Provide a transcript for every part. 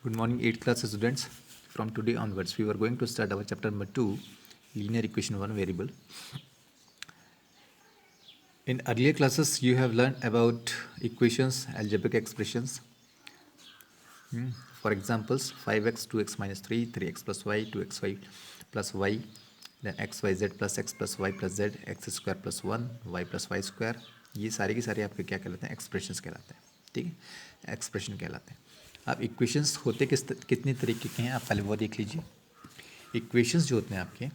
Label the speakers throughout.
Speaker 1: Good morning, 8th class students. From today onwards, we are going to start our chapter number 2, linear equation 1 variable. In earlier classes, you have learned about equations, algebraic expressions. For examples, 5x, 2x minus 3, 3x plus y, 2xy plus y, then xyz plus y plus z, x square plus 1, y plus y square. ये सारे के सारे आपके क्या कहलाते हैं? Expressions कहलाते हैं. ठीक है, एक्सप्रेशन कहलाते हैं. अब इक्वेशंस होते कितने तरीके के हैं आप पहले वो देख लीजिए. इक्वेशंस जो होते हैं आपके,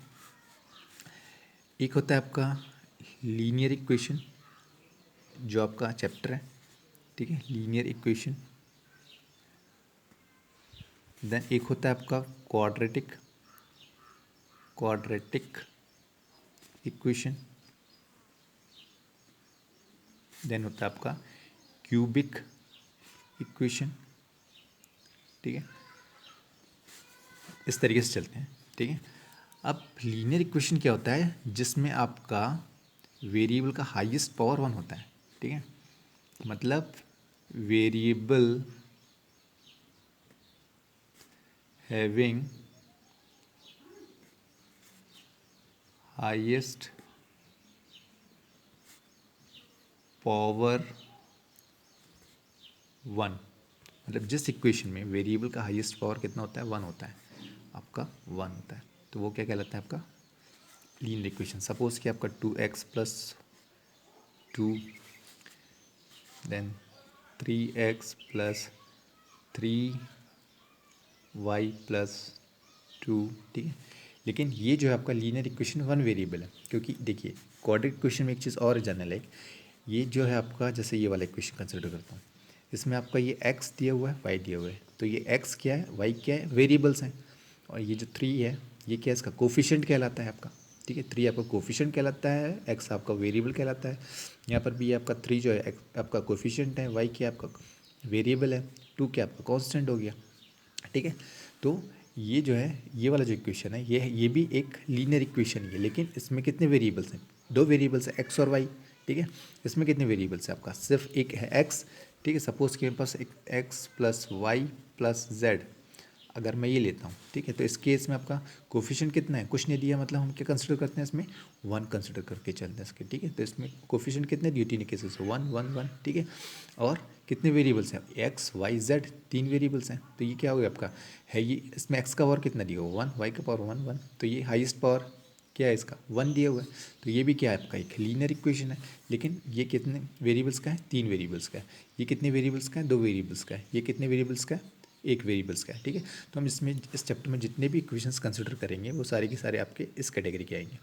Speaker 1: एक होता है आपका लीनियर इक्वेशन जो आपका चैप्टर है. ठीक है, लीनियर इक्वेशन. देन एक होता है आपका क्वाड्रेटिक इक्वेशन. देन होता है आपका क्यूबिक इक्वेशन. ठीक है, इस तरीके से चलते हैं. ठीक है, अब लीनियर इक्वेशन क्या होता है? जिसमें आपका वेरिएबल का हाईएस्ट पावर 1 होता है. ठीक है, मतलब वेरिएबल हैविंग हाईएस्ट पावर 1, मतलब जिस इक्वेशन में वेरिएबल का हाईएस्ट पावर कितना होता है? 1 होता है. आपका 1 होता है, तो वो क्या कहलाता है? आपका लीनियर इक्वेशन. सपोज कि आपका 2x plus 2, then 3x plus 3y plus 2. ठीक है, लेकिन ये जो है आपका लीनियर इक्वेशन 1 वेरिएबल है. क्योंकि देखिए क्वाड्रेटिक इक्वेशन में एक चीज़ और जानने लायक, ये जो है आपका, जैसे ये वाला इक्वेशन कंसिडर करता हूँ, इसमें आपका ये x दिया हुआ है, y दिया हुआ है. तो ये x क्या है, y क्या है? वेरिएबल्स हैं. और ये जो 3 है, ये क्या है? इसका कोफिशिएंट कहलाता है आपका. ठीक है, 3 आपका कोफिशिएंट कहलाता है, x आपका वेरिएबल कहलाता है. यहाँ पर भी आपका 3 जो है आपका कोफिशिएंट है, y क्या आपका वेरिएबल है, 2 क्या आपका कांस्टेंट हो गया. ठीक है, तो ये जो है, ये वाला जो इक्वेशन है, ये भी एक लीनियर इक्वेशन ही है. लेकिन इसमें कितने वेरिएबल्स हैं? 2 वेरिएबल्स हैं, x और y. ठीक है, इसमें कितने वेरिएबल्स हैं? आपका सिर्फ एक है x. ठीक है, सपोज कि मेरे पास एक x plus y plus z, अगर मैं ये लेता हूँ. ठीक है, तो इस केस में आपका कोफिशिएंट कितना है? कुछ नहीं दिया, मतलब हम क्या कंसिडर करते हैं इसमें? 1 कंसिडर करके चलते हैं इसके. ठीक है, तो इसमें कोफिशिएंट कितने दिए? तीन केसेस 1 1 1. ठीक है, और कितने वेरिएबल्स हैं? x y z, 3 वेरिएबल्स हैं. तो ये क्या हो गया आपका है? ये इसमें x का पावर कितना दिया हुआ? 1, y का पावर 1 1. तो ये हाईएस्ट पावर क्या है? इसका 1 दिया हुआ है. तो ये भी क्या है? आपका एक लीनियर इक्वेशन है. लेकिन ये कितने वेरिएबल्स का है? 3 वेरिएबल्स का है. ये कितने वेरिएबल्स का है? 2 वेरिएबल्स का है. ये कितने वेरिएबल्स का है? 1 वेरिएबल्स का है. ठीक है, तो हम इसमें इस चैप्टर में जितने भी इक्वेशंस कंसिडर करेंगे वो सारे के सारे आपके इस कैटेगरी के आएंगे.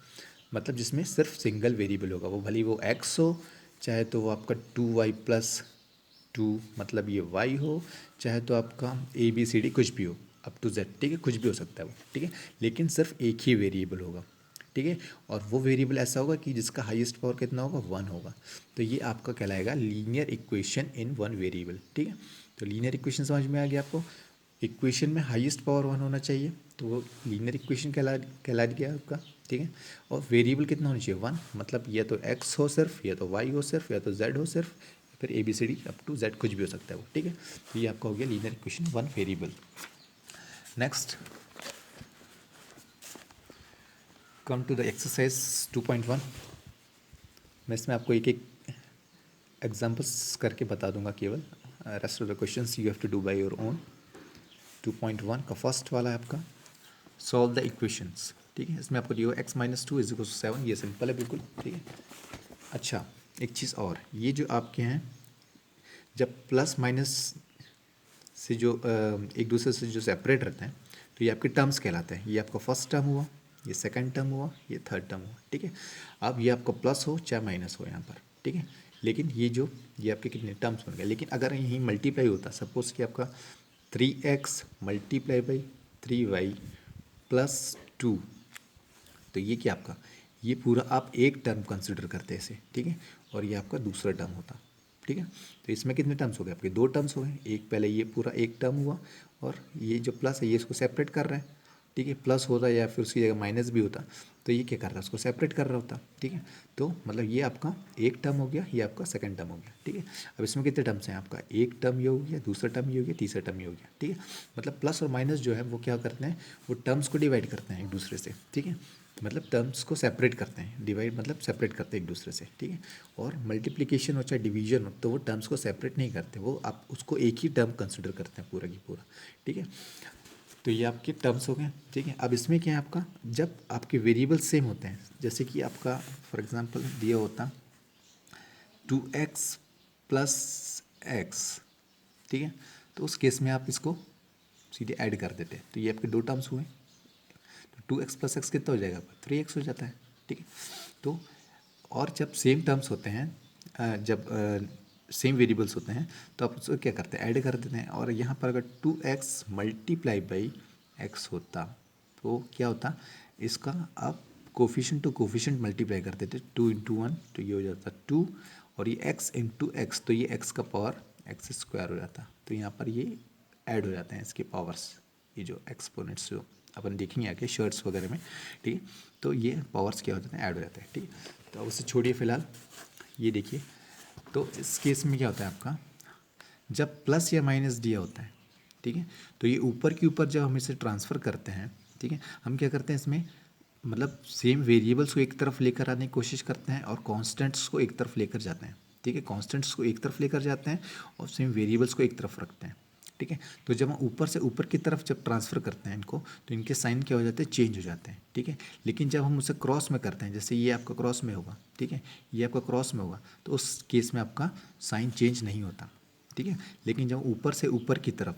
Speaker 1: मतलब जिसमें सिर्फ सिंगल वेरिएबल होगा, वो भले वो x हो, चाहे तो वो आपका 2y प्लस 2 मतलब ये y हो, चाहे तो आपका ABCD कुछ भी हो अप टू z. ठीक है, कुछ भी हो सकता है वो. ठीक है, लेकिन सिर्फ एक ही वेरिएबल होगा. ठीक है, और वो वेरिएबल ऐसा होगा कि जिसका हाईएस्ट पावर कितना होगा? 1 होगा. तो ये आपका कहलाएगा लीनियर इक्वेशन इन 1 वेरिएबल. ठीक है, तो लीनियर इक्वेशन समझ में आ गया आपको. इक्वेशन में हाईएस्ट पावर 1 होना चाहिए, तो वो लीनियर इक्वेशन कहला गया आपका. ठीक है, और वेरिएबल कितना होना चाहिए? 1. मतलब या तो x हो सिर्फ, या तो y हो सिर्फ, या तो z हो सिर्फ, फिर ABCD अप टू z कुछ भी हो सकता है वो. ठीक है, तो ये आपका हो गया linear equation 1 variable. Next come to the exercise 2.1. मैं इसमें आपको एक एक एग्जाम्पल्स करके बता दूंगा केवल. Rest of the questions you have to do by your own. 2.1 का फर्स्ट वाला है आपका सॉल्व द इक्वेशंस. ठीक है, इसमें आपको दिया x minus 2 is equal to 7. ये सिंपल है बिल्कुल. ठीक है, अच्छा एक चीज़ और, ये जो आपके हैं जब प्लस माइनस से जो एक दूसरे से जो सेपरेट रहते हैं, तो ये आपके टर्म्स कहलाते हैं. ये आपका फर्स्ट टर्म हुआ, ये सेकंड टर्म हुआ, ये थर्ड टर्म हुआ. ठीक है, अब ये आपका प्लस हो चाहे माइनस हो यहाँ पर. ठीक है, लेकिन ये आपके कितने टर्म्स बन गए. लेकिन अगर यहीं मल्टीप्लाई होता, सपोज कि आपका 3x multiply by 3y plus 2, तो ये क्या आपका, ये पूरा आप एक टर्म कंसिडर करते हैं इसे. ठीक है, और ये आपका दूसरा टर्म होता. ठीक है, तो इसमें कितने टर्म्स हो गए आपके? 2 टर्म्स हो गए. एक पहले ये पूरा एक टर्म हुआ, और ये जो प्लस है ये इसको सेपरेट कर रहे हैं. ठीक है, प्लस होता या फिर उसकी जगह माइनस भी होता तो ये क्या कर रहा है, उसको सेपरेट कर रहा होता, ठीक है। तो मतलब ये आपका एक टर्म हो गया, ये आपका सेकंड टर्म हो गया, ठीक है। अब इसमें कितने टर्म्स हैं आपका, एक टर्म ये हो गया, दूसरा टर्म ये हो गया, तीसरा टर्म ये हो गया, ठीक है। मतलब प्लस और माइनस जो है वो क्या करते हैं, वो टर्म्स को डिवाइड करते हैं एक दूसरे से, ठीक है। मतलब टर्म्स को सेपरेट करते हैं, डिवाइड मतलब सेपरेट करते हैं एक दूसरे से, ठीक है। और मल्टीप्लिकेशन हो चाहे डिवीजन हो तो वो टर्म्स को सेपरेट नहीं करते, वो आप उसको एक ही टर्म कंसिडर करते हैं पूरा की पूरा, ठीक है। तो ये आपके टर्म्स हो गए, ठीक है। अब इसमें क्या है आपका, जब आपके वेरिएबल सेम होते हैं, जैसे कि आपका फॉर एग्जांपल दिया होता 2x प्लस एक्स, ठीक है। तो उस केस में आप इसको सीधे ऐड कर देते हैं, तो ये आपके दो टर्म्स हुए। तो 2x प्लस एक्स कितना हो जाएगा, 3x हो जाता है, ठीक है। तो और जब सेम टर्म्स होते हैं, जब सेम वेरिएबल्स होते हैं तो आप उसको क्या करते हैं, ऐड कर देते हैं। और यहाँ पर अगर 2x मल्टीप्लाई बाई एक्स होता तो क्या होता, इसका आप कोफिशिएंट टू कोफिशिएंट मल्टीप्लाई कर देते, 2 इंटू 1 तो ये हो जाता 2, और ये x इंटू एक्स तो ये x का पावर एक्स स्क्वायर हो जाता। तो यहाँ पर ये ऐड हो जाते हैं इसके पावर्स, ये जो एक्सपोनेंट्स जो अपन देखेंगे आगे शर्ट्स वगैरह में, ठीक है। तो ये पावर्स क्या हो जाते हैं, ऐड हो जाते हैं, ठीक है। तो अब उसे छोड़िए फिलहाल, ये देखिए। तो इस केस में क्या होता है आपका, जब प्लस या माइनस दिया होता है, ठीक है, तो ये ऊपर के ऊपर जब हम इसे ट्रांसफ़र करते हैं, ठीक है, हम क्या करते हैं इसमें, मतलब सेम वेरिएबल्स को एक तरफ लेकर आने की कोशिश करते हैं और कांस्टेंट्स को एक तरफ लेकर जाते हैं, ठीक है। कांस्टेंट्स को एक तरफ लेकर जाते हैं और सेम वेरिएबल्स को एक तरफ रखते हैं, ठीक है। तो जब हम ऊपर से ऊपर की तरफ जब ट्रांसफ़र करते हैं इनको, तो इनके साइन क्या हो जाते हैं, चेंज हो जाते हैं, ठीक है। लेकिन जब हम उसे क्रॉस में करते हैं, जैसे ये आपका क्रॉस में होगा, ठीक है, ये आपका क्रॉस में होगा, तो उस केस में आपका साइन चेंज नहीं होता, ठीक है। लेकिन जब ऊपर से ऊपर की तरफ,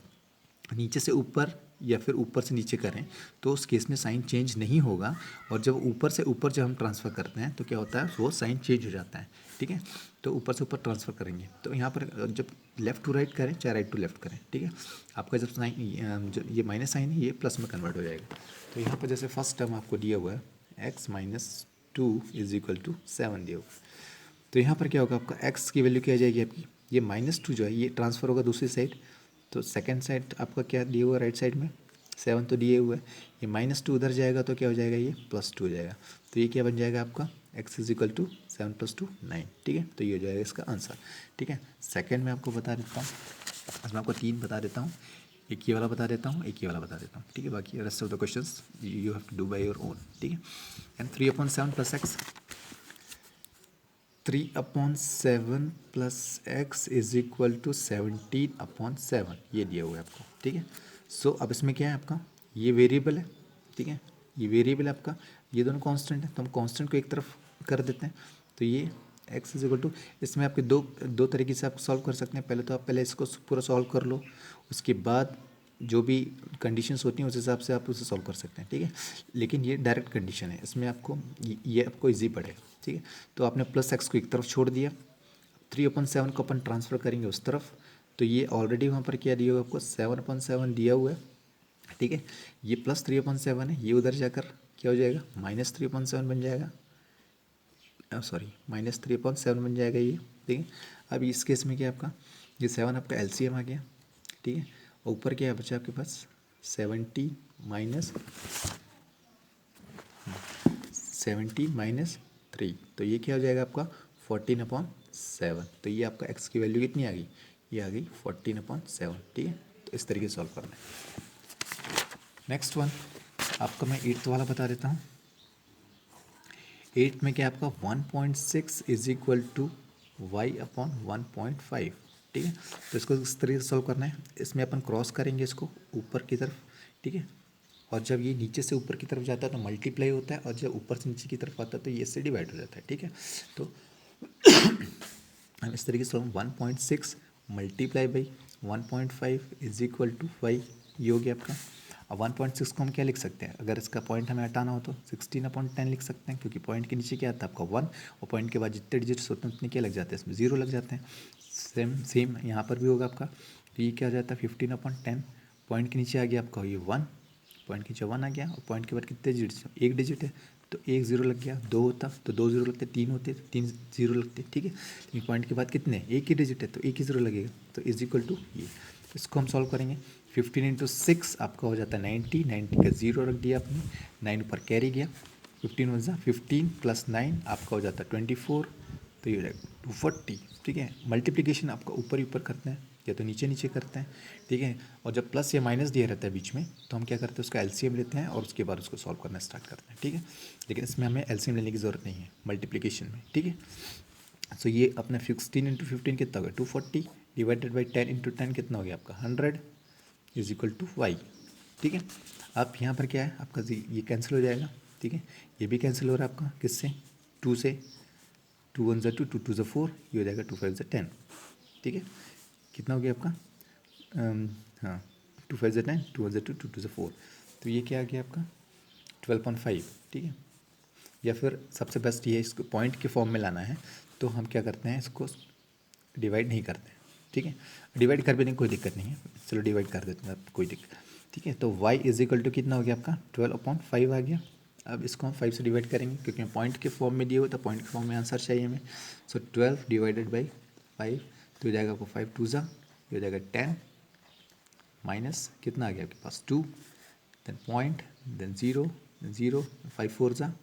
Speaker 1: नीचे से ऊपर या फिर ऊपर से नीचे करें तो उस केस में साइन चेंज नहीं होगा। और जब ऊपर से ऊपर जब हम ट्रांसफ़र करते हैं तो क्या होता है, वो साइन चेंज हो जाता है, ठीक है। तो ऊपर से ऊपर ट्रांसफ़र करेंगे तो यहाँ पर जब लेफ़्ट टू राइट करें चाहे राइट टू लेफ़्ट करें, ठीक है, आपका जब साइन जो ये माइनस साइन है ये प्लस में कन्वर्ट हो जाएगा। तो यहाँ पर जैसे फर्स्ट टर्म आपको दिया हुआ है x minus 2 is equal to 7 दिया हुआ, तो यहाँ पर क्या होगा, आपका x की वैल्यू क्या आ जाएगी आपकी, ये -2 जो है ये ट्रांसफ़र होगा दूसरी साइड, तो सेकंड साइड आपका क्या दिया हुआ है राइट साइड में 7 तो दिए हुआ है, ये -2 उधर जाएगा तो क्या हो जाएगा, ये +2 हो जाएगा। तो ये क्या बन जाएगा आपका x इज इक्वल टू 7 + 2 9, ठीक है। तो ये हो जाएगा इसका आंसर, ठीक है। सेकंड में आपको बता देता हूँ, इसमें आपको 3 बता देता हूँ, एक ये वाला बता देता हूँ, एक ये वाला बता देता हूँ, ठीक है। बाकी rest of the questions you have to do by your own, ठीक है। And 3/7 + x, 3/7 + x is equal to 17/7, ये दिया हुआ है आपको, ठीक है। सो अब इसमें क्या है आपका, ये वेरिएबल है, ठीक है, ये वेरिएबल है आपका, ये दोनों कांस्टेंट है, तो हम कांस्टेंट को एक तरफ कर देते हैं। तो ये x इज इक्वल टू, इसमें आपके दो तरीके से आप सॉल्व कर सकते हैं। पहले तो आप पहले इसको पूरा सॉल्व कर लो, उसके बाद जो भी कंडीशंस होती हैं उस हिसाब से आप उसे सॉल्व कर सकते हैं, ठीक है। लेकिन ये डायरेक्ट कंडीशन है, इसमें आपको ये आपको इजी पड़ेगा, ठीक है। तो आपने प्लस एक्स को एक तरफ छोड़ दिया, 3/7 को अपन ट्रांसफ़र करेंगे उस तरफ, तो ये ऑलरेडी वहाँ पर क्या दिया हुआ आपको 7/7 दिया हुआ है, ठीक है। ये +3/7 है, ये उधर जाकर क्या हो जाएगा, -3/7 बन जाएगा, सॉरी -3/7 बन जाएगा ये, ठीक है। अब इस केस में क्या आपका, ये 7 आपका एलसीएम आ गया, ठीक है। और ऊपर क्या बचा आपके पास 70 माइनस 3, तो ये क्या हो जाएगा आपका 14/7। तो ये आपका x की वैल्यू कितनी आ गई, ये आ गई 14/7, ठीक है। तो इस तरीके से सॉल्व करना है। नेक्स्ट वन आपका मैं 8th वाला बता देता हूँ। 8 में क्या आपका 1.6 इज इक्वल टू y/1.5, ठीक है। तो इसको इस तरीके से सॉल्व करना है। इसमें अपन क्रॉस करेंगे इसको ऊपर की तरफ, ठीक है। और जब ये नीचे से ऊपर की तरफ जाता है तो मल्टीप्लाई होता है, और जब ऊपर से नीचे की तरफ आता है तो ये इससे डिवाइड हो जाता है, ठीक है। तो हम इस तरीके से 1.6 multiply by 1.5 is equal to y, ये हो गया आपका। अब 1.6 को हम क्या लिख सकते हैं, अगर इसका पॉइंट हमें हटाना हो तो 16/10 लिख सकते हैं, क्योंकि पॉइंट के नीचे क्या आता है आपका 1, और पॉइंट के बाद जितने डिजिट्स होते हैं उतने क्या लग जाते हैं, इसमें 0 लग जाते हैं। सेम यहाँ पर भी होगा आपका, तो ये क्या हो जाता है 15/10, पॉइंट के नीचे आ गया आपका ये 1, पॉइंट के नीचे 1 आ गया, और पॉइंट के बाद कितने डिजिट्स, एक डिजिट है तो 1 0 लग गया, 2 होता तो 2 0 लगते, 3 होते 3 0 लगते, ठीक है। लेकिन पॉइंट के बाद कितने, एक ही डिजिट है तो एक ही 0 लगेगा, तो इज इक्वल टू ये। इसको हम सॉल्व करेंगे 15 इंटू 6 आपका हो जाता है 90, 90 का 0 रख दिया आपने, 9 ऊपर कैरी गया, 15 वन ज़ा 15 प्लस 9 आपका हो जाता है 24, तो ये हो जाएगा 240। ठीक है, मल्टीप्लिकेशन आपका ऊपर ही ऊपर करते हैं या तो नीचे नीचे करते हैं। ठीक है, और जब प्लस या माइनस दिया रहता है बीच में तो हम क्या करते हैं, उसका एलसीएम लेते हैं और उसके बाद उसको सॉल्व करना स्टार्ट करते हैं। ठीक है, लेकिन इसमें हमें एलसीएम लेने की ज़रूरत नहीं है मल्टीप्लिकेशन में। ठीक है, सो ये अपना 16 इंटू 15 कितना हो गया 240, डिवाइडेड बाई 10 इंटू 10 कितना हो गया आपका 100 इज इक्वल टू वाई। ठीक है, अब यहाँ पर क्या है आपका ये कैंसिल हो जाएगा। ठीक है, ये भी कैंसिल हो रहा है आपका किससे, 2 से, 2 वन ज़ा 2, 2 टू ज़ा 4, ये हो जाएगा 2 5 ज़ा 10। ठीक है, कितना हो गया आपका, हाँ 2 5 ज़ा 10, 2 वन ज़ा 2, 2 टू ज़ा 4, तो ये क्या आ गया आपका 12.5। ठीक है, या फिर सबसे बेस्ट ये है, इसको पॉइंट के फॉर्म में लाना है तो हम क्या करते हैं, इसको डिवाइड नहीं करते हैं। ठीक है, डिवाइड कर भी नहीं, कोई दिक्कत नहीं है, चलो डिवाइड कर देते हैं, कोई दिक्कत। ठीक है, तो y इज इक्वल टू कितना हो गया आपका 12/5 आ गया। अब इसको हम 5 से डिवाइड करेंगे क्योंकि पॉइंट के फॉर्म में दिए हुए, तो पॉइंट के फॉर्म में आंसर चाहिए हमें। सो 12 डिवाइडेड बाई 5, तो हो जाएगा आपको 5 टू ज़ा, ये हो जाएगा 10 माइनस कितना आ गया आपके पास 2, देन पॉइंट, देन 0, देन 0, 5 4 ज़ा,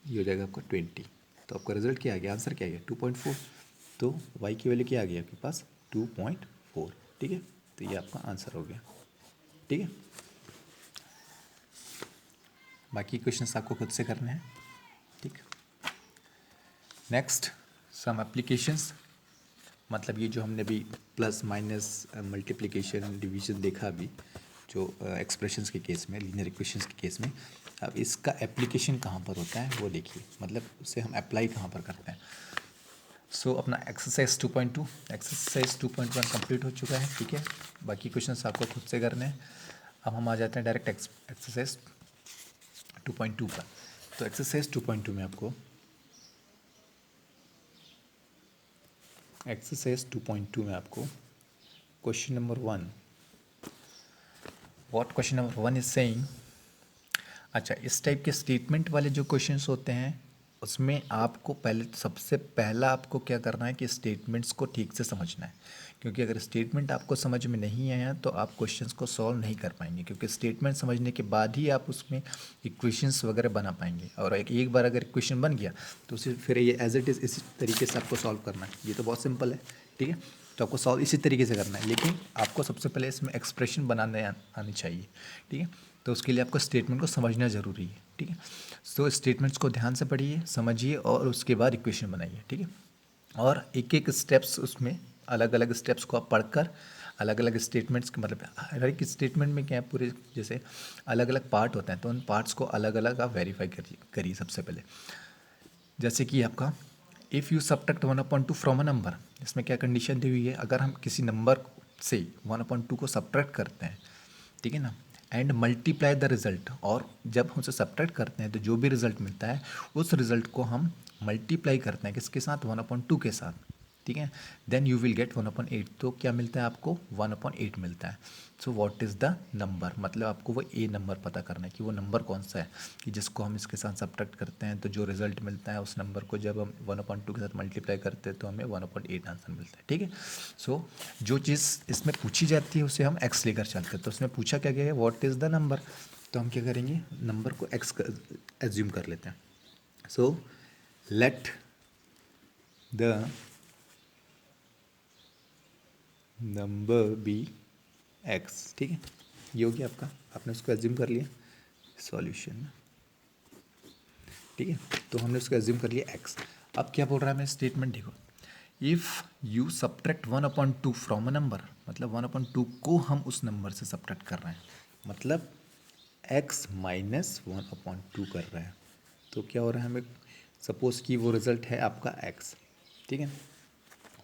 Speaker 1: ये हो जाएगा आपका 20। तो आपका रिजल्ट क्या आ गया, आंसर क्या आ गया 2.4। तो y की वैल्यू क्या आ गई आपके पास 2.4। ठीक है, तो ये आपका आंसर हो गया। ठीक है, बाकी क्वेश्चंस आपको खुद से करने हैं। ठीक, नेक्स्ट सम एप्लीकेशंस, मतलब ये जो हमने अभी प्लस माइनस मल्टीप्लिकेशन डिवीजन देखा अभी, जो एक्सप्रेशंस के केस में, लीनियर इक्वेशंस के केस में, अब इसका एप्लीकेशन कहाँ पर होता है वो देखिए, मतलब उसे हम अप्लाई कहाँ पर करते हैं। सो अपना एक्सरसाइज 2.2, एक्सरसाइज 2.1 कंप्लीट हो चुका है। ठीक है, बाकी क्वेश्चंस आपको खुद से करने हैं। अब हम आ जाते हैं डायरेक्ट एक्सरसाइज 2.2 पर। तो एक्सरसाइज 2.2 में आपको, एक्सरसाइज 2.2 में आपको question number 1, what question number 1 is saying, अच्छा इस टाइप के स्टेटमेंट वाले जो क्वेश्चंस होते हैं उसमें आपको पहले, सबसे पहला आपको क्या करना है कि स्टेटमेंट्स को ठीक से समझना है, क्योंकि अगर स्टेटमेंट आपको समझ में नहीं आया तो आप क्वेश्चंस को सॉल्व नहीं कर पाएंगे, क्योंकि स्टेटमेंट समझने के बाद ही आप उसमें इक्वेशंस वगैरह बना पाएंगे। और एक बार अगर इक्वेशन बन गया तो उसे फिर ये एज इट इज़ इसी तरीके से आपको सॉल्व करना है। ये तो बहुत सिंपल है। ठीक है, तो आपको सॉल्व इसी तरीके से करना है, लेकिन आपको सबसे पहले इसमें एक्सप्रेशन बनाने आनी चाहिए। ठीक है, तो उसके लिए आपको स्टेटमेंट को समझना ज़रूरी है। ठीक है, सो स्टेटमेंट्स को ध्यान से पढ़िए, समझिए और उसके बाद इक्वेशन बनाइए। ठीक है, और एक एक स्टेप्स उसमें, अलग अलग स्टेप्स को आप पढ़कर, अलग अलग स्टेटमेंट्स के मतलब हर एक स्टेटमेंट में क्या है, पूरे जैसे अलग अलग पार्ट होते हैं तो उन पार्ट्स को अलग अलग आप वेरीफाई करिए सबसे पहले। जैसे कि आपका if you subtract 1/2 from a number, इसमें क्या कंडीशन दी हुई है, अगर हम किसी नंबर से 1/2 को सब्ट्रैक्ट करते हैं, ठीक है ना, एंड मल्टीप्लाई द रिजल्ट, और जब हम उसे सब्ट्रैक्ट करते हैं तो जो भी रिजल्ट मिलता है उस रिजल्ट को हम मल्टीप्लाई करते हैं किसके साथ, 1/2 के साथ। ठीक है, देन यू विल गेट 1/8, तो क्या मिलता है आपको 1/8 मिलता है। So what is the number, मतलब आपको वो ए नंबर पता करना है कि वो नंबर कौन सा है कि जिसको हम इसके साथ सब्ट्रैक्ट करते हैं तो जो रिजल्ट मिलता है उस नंबर को जब हम 1/2 के साथ मल्टीप्लाई करते हैं तो हमें 1/8 आंसर मिलता है। ठीक है, सो जो चीज़ इसमें पूछी जाती है उसे हम एक्स लेकर चलते हैं। तो उसमें पूछा क्या गया है, व्हाट इज़ द नंबर, तो हम क्या करेंगे, नंबर को एक्स एज्यूम कर लेते हैं। So let the number be x. ठीक है, ये हो गया आपका, आपने उसको एज्यूम कर लिया सॉल्यूशन। ठीक है, तो हमने उसको एज्यूम कर लिया एक्स। अब क्या बोल रहा है हमें स्टेटमेंट, देखो, if you subtract 1/2 from a number, मतलब 1/2 को हम उस नंबर से सब्ट्रैक्ट कर रहे हैं, मतलब x माइनस 1/2 कर रहे हैं। तो क्या हो रहा है हमें, सपोज कि वो रिज़ल्ट है आपका x, ठीक है,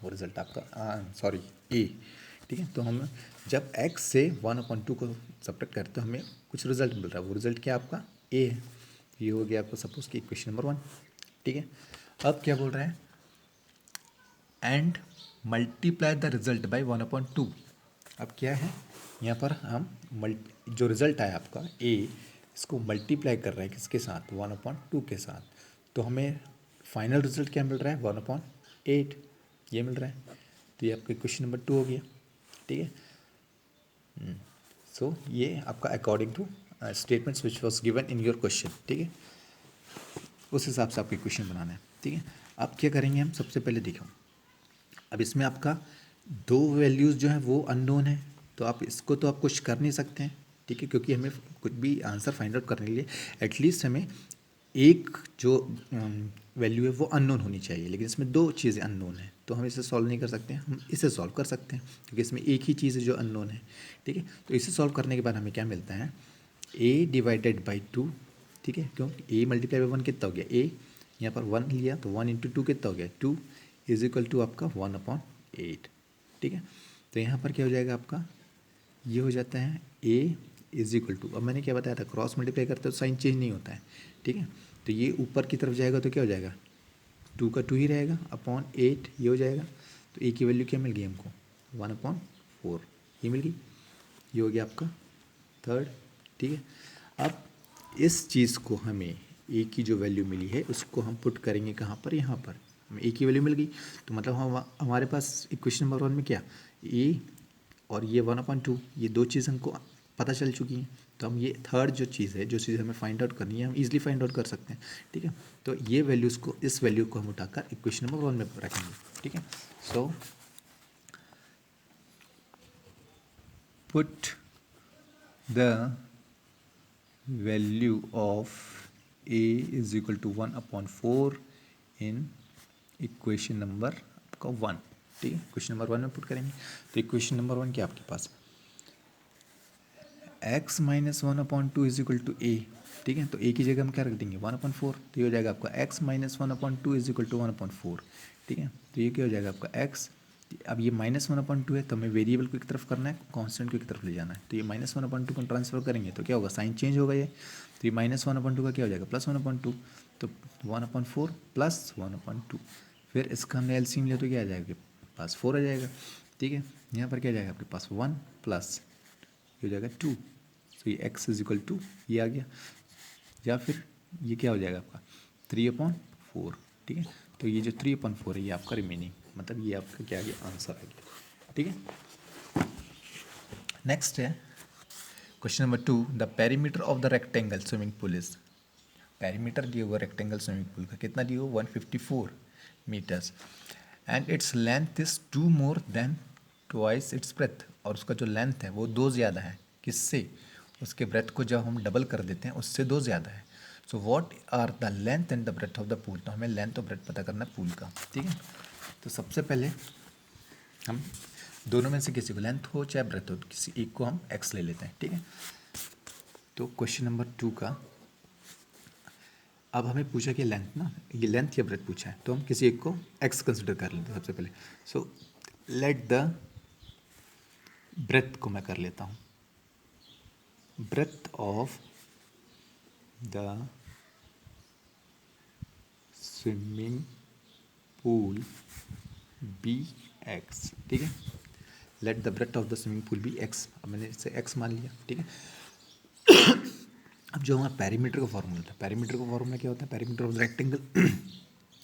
Speaker 1: वो रिज़ल्ट आपका सॉरी ए। ठीक है, तो हम जब x से 1/2 को सब्ट्रैक्ट करते हैं हमें कुछ रिजल्ट मिल रहा है, वो रिजल्ट क्या आपका a है। ये हो गया आपको सपोज कि क्वेश्चन नंबर 1। ठीक है, अब क्या बोल रहे हैं, and multiply the result by 1/2। अब क्या है यहाँ पर हम जो रिजल्ट आया आपका a, इसको मल्टीप्लाई कर रहे हैं किसके साथ, 1/2 के साथ। तो हमें फाइनल रिजल्ट क्या मिल रहा है, 1/8 ये मिल रहा है। तो ये आपका क्वेश्चन नंबर 2 हो गया। ठीक है, सो ये आपका according two statements which was given in your question, ठीक है, उस हिसाब से आपको क्वेश्चन बनाना है, ठीक है। अब क्या करेंगे हम, सबसे पहले देखो, अब इसमें आपका दो वैल्यूज़ जो हैं वो अननोन है, तो आप इसको तो आप कुछ कर नहीं सकते हैं, ठीक है, क्योंकि हमें कुछ भी आंसर फाइंड आउट करने के लिए एटलीस्ट हमें एक जो वैल्यू है वो अननोन होनी चाहिए, लेकिन इसमें दो चीज़ें अननोन है, तो हम इसे सॉल्व नहीं कर सकते हैं, हम इसे सॉल्व कर सकते हैं क्योंकि इसमें एक ही चीज़ है जो अननोन है, ठीक है। तो इसे सॉल्व करने के बाद हमें क्या मिलता है, a डिवाइडेड बाई 2, ठीक है, क्यों, a मल्टीप्लाई बाई 1 कितना हो गया, a यहाँ पर 1 लिया तो 1 इंटू 2 कितना हो गया, 2 इज इक्वल टू आपका 1/8, ठीक है। तो यहाँ पर क्या हो जाएगा आपका, ये हो जाता है a इज इक्वल टू, अब मैंने क्या बताया था, क्रॉस मल्टीप्लाई करते तो साइन चेंज नहीं होता है, ठीक है। तो ये ऊपर की तरफ जाएगा तो क्या हो जाएगा, 2 का 2 ही रहेगा, अपॉन 8 ये हो जाएगा, तो a की वैल्यू क्या मिल गई हमको, 1/4 ये मिल गई, ये हो गया आपका थर्ड, ठीक है। अब इस चीज़ को हमें ए की जो वैल्यू मिली है उसको हम पुट करेंगे कहाँ पर, यहाँ पर हमें ए की वैल्यू मिल गई, तो मतलब हम हमारे पास इक्वेशन नंबर 1 में क्या, ए और ये 1/2 ये दो चीज़ हमको पता चल चुकी हैं, तो हम ये थर्ड जो चीज़ है, जो चीज़ हमें फाइंड आउट करनी है, हम इजीली फाइंड आउट कर सकते हैं, ठीक है। तो ये वैल्यूज़ को, इस वैल्यू को हम उठाकर इक्वेशन नंबर 1 में रखेंगे, ठीक है। So put the value of a is equal to 1/4 in equation number आपका 1, ठीक है, क्वेश्चन नंबर 1 में पुट करेंगे। तो इक्वेशन नंबर 1 क्या आपके पास, x minus 1/2 is equal to a, ठीक है, तो a की जगह हम क्या रख देंगे 1/4, तो ये हो जाएगा आपका x minus 1/2 is equal to 1/4, ठीक है। तो ये क्या हो जाएगा आपका x, अब ये -1/2 है तो हमें वेरिएबल को एक तरफ करना है, कांस्टेंट को एक तरफ ले जाना है, तो ये -1/2 को ट्रांसफर करेंगे तो क्या होगा, साइन चेंज होगा ये, तो ये -1/2 का क्या हो जाएगा +1/2, तो 1/4 प्लस 1/2, फिर इसका हमने एलसीएम लिया तो क्या आ जाएगा आपके पास 4 आ जाएगा, ठीक है। यहाँ पर क्या आ जाएगा आपके पास 1 प्लस ये हो जाएगा 2, तो ये x इज इक्वल टू ये आ गया, या फिर ये क्या हो जाएगा आपका 3/4, ठीक है। तो ये जो 3/4 है ये आपका रिमेनिंग, मतलब ये आपका क्या आ गया, आंसर आ गया, ठीक है। नेक्स्ट है question number 2, the perimeter of the rectangle swimming pool is, perimeter दिया हुआ रेक्टेंगल स्विमिंग पूल का कितना दिया हुआ 154 metres, and its length is 2 more than twice its breadth, और उसका जो लेंथ है वो 2 ज़्यादा है, किससे, उसके ब्रेथ को जब हम डबल कर देते हैं उससे 2 ज़्यादा है। So what are the length and the breadth of the pool, तो हमें लेंथ और ब्रेथ पता करना है पूल का, ठीक है। तो सबसे पहले हम दोनों में से किसी को, लेंथ हो चाहे ब्रेथ हो, किसी एक को हम एक्स ले लेते हैं, ठीक है। तो क्वेश्चन नंबर 2 का, अब हमें पूछा कि लेंथ ना, ये लेंथ या ब्रेथ पूछा है, तो हम किसी एक को एक्स कंसिडर कर लेते हैं सबसे पहले। सो लेट द ब्रेथ को मैं कर लेता हूँ, breadth of the swimming pool be x, ठीक है, let the breadth of the swimming pool be x, अब मैंने इसे एक्स मान लिया, ठीक है। अब जो हमारा पैरीमीटर का फॉर्मूला था, पैरीमीटर का फॉर्मूला क्या होता है, पैरीमीटर ऑफ द रेक्टेंगल,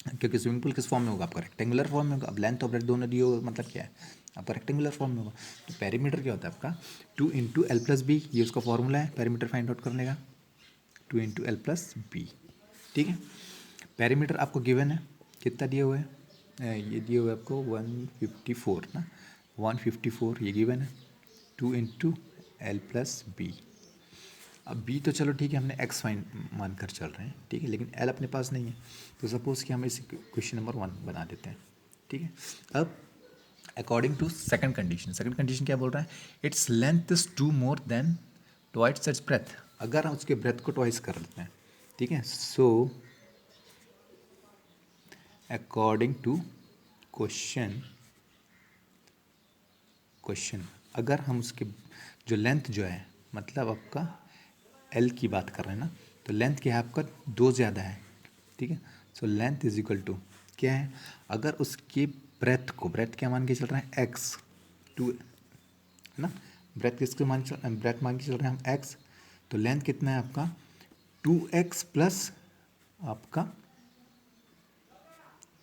Speaker 1: क्योंकि स्विमिंग पूल किस फॉर्म में होगा आपका, रेक्टेंगुलर फॉर्म में होगा। अब लेंथ और ब्रेथ दोनों दिए होगा, मतलब क्या है आपका रेक्टेंगुलर फॉर्म में होगा। तो पैरीमीटर क्या होता है आपका 2 इंटू एल प्लस बी, ये उसका फॉर्मूला है पैरीमीटर फाइंड आउट करने का, 2 इंटू एल प्लस बी, ठीक है। पैरीमीटर आपको गिवन है, कितना दिए हुए है, ये दिए हुए आपको 154 ना, 154 ये गिवन है, 2 इंटू एल प्लस बी। अब बी तो चलो ठीक है, हमने एक्स फाइन मान कर चल रहे हैं, ठीक है, लेकिन एल अपने पास नहीं है, तो सपोज़ कि हम इसे क्वेश्चन नंबर 1 बना देते हैं, ठीक है। अब अकॉर्डिंग टू सेकंड कंडीशन क्या बोल रहा है, its length is 2 more than twice its breath, अगर हम उसके ब्रेथ को ट्वाइस कर लेते हैं, ठीक है। सो अकॉर्डिंग टू क्वेश्चन अगर हम उसके जो लेंथ जो है, मतलब आपका एल की बात कर रहे हैं ना, तो लेंथ क्या है आपका 2 ज़्यादा है, ठीक है। So length is equal to क्या है, अगर उसके ब्रेथ को, ब्रेथ क्या मान के चल रहे हैं एक्स, 2 है ना, ब्रेथ किसके ब्रेथ मान के चल रहे हैं हम एक्स, तो लेंथ कितना है आपका 2x प्लस आपका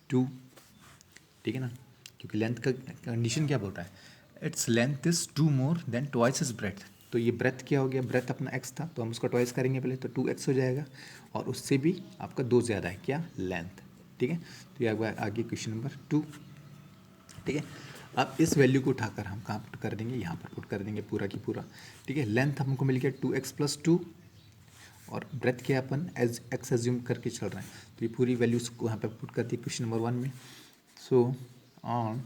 Speaker 1: 2, ठीक है ना, क्योंकि लेंथ का कंडीशन क्या बोल रहा है, its length is 2 more than twice is breadth, तो ये ब्रेथ क्या हो गया, ब्रेथ अपना x था तो हम उसका ट्वाइस करेंगे पहले, तो 2x हो जाएगा और उससे भी आपका 2 ज़्यादा है क्या, लेंथ। ठीक है, तो ये आगे क्वेश्चन नंबर 2। ठीक है, अब इस वैल्यू को उठाकर हम कहाँ पुट कर देंगे, यहाँ पर पुट कर देंगे पूरा की पूरा। ठीक है, लेंथ हमको मिल गया 2x+2 और ब्रेथ क्या अपन एज एक्स एज्यूम करके चल रहे हैं, तो ये पूरी वैल्यूज को यहाँ पे पुट कर दी क्वेश्चन नंबर 1 में। So on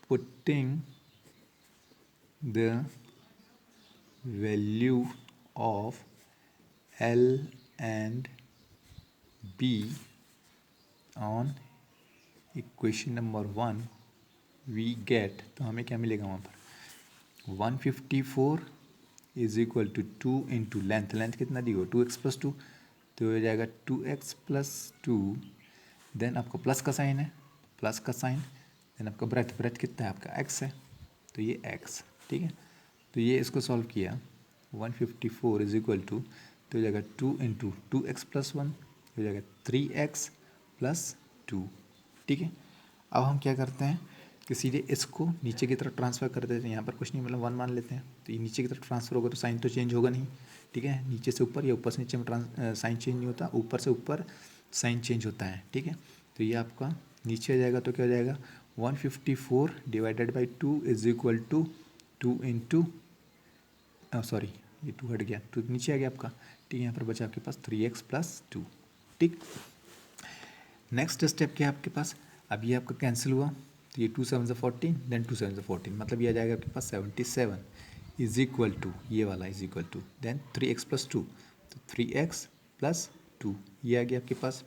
Speaker 1: putting the value of L and B on equation number 1 we get, तो हमें क्या मिलेगा वहाँ पर 154 is equal to 2 into length, length कितना दी हो 2x+2, तो हो जाएगा 2x+2, देन आपका प्लस का साइन है, प्लस का साइन, देन आपका ब्रेथ, ब्रेथ कितना है आपका x है, तो ये x। ठीक है, तो ये इसको सॉल्व किया 154 इज इक्वल टू, तो हो जाएगा 2 इंटू 2x+1 हो जाएगा 3x+2। ठीक है, अब हम क्या करते हैं कि सीधे इसको नीचे की तरफ ट्रांसफ़र कर देते हैं, यहाँ पर कुछ नहीं मतलब 1 मान लेते हैं, तो ये नीचे की तरफ ट्रांसफ़र होगा तो साइन तो चेंज होगा नहीं। ठीक है, नीचे से ऊपर या ऊपर से नीचे में साइन चेंज नहीं होता, ऊपर से ऊपर साइन चेंज होता है। ठीक है, तो ये आपका नीचे आ जाएगा, तो क्या हो जाएगा 154 divided by 2 is equal to 2 into sorry ये 2 हट गया, 2 नीचे आ गया आपका। ठीक है, यहाँ पर बचा आपके पास 3x+2। ठीक, नेक्स्ट स्टेप क्या है आपके पास, अब ये आपका कैंसिल हुआ, तो ये 2 7 14, देन 2 7 14, मतलब ये आ जाएगा आपके पास 77 इज इक्वल टू, ये वाला is equal to then 3x+2, तो 3x+2 ये आ गया आपके पास।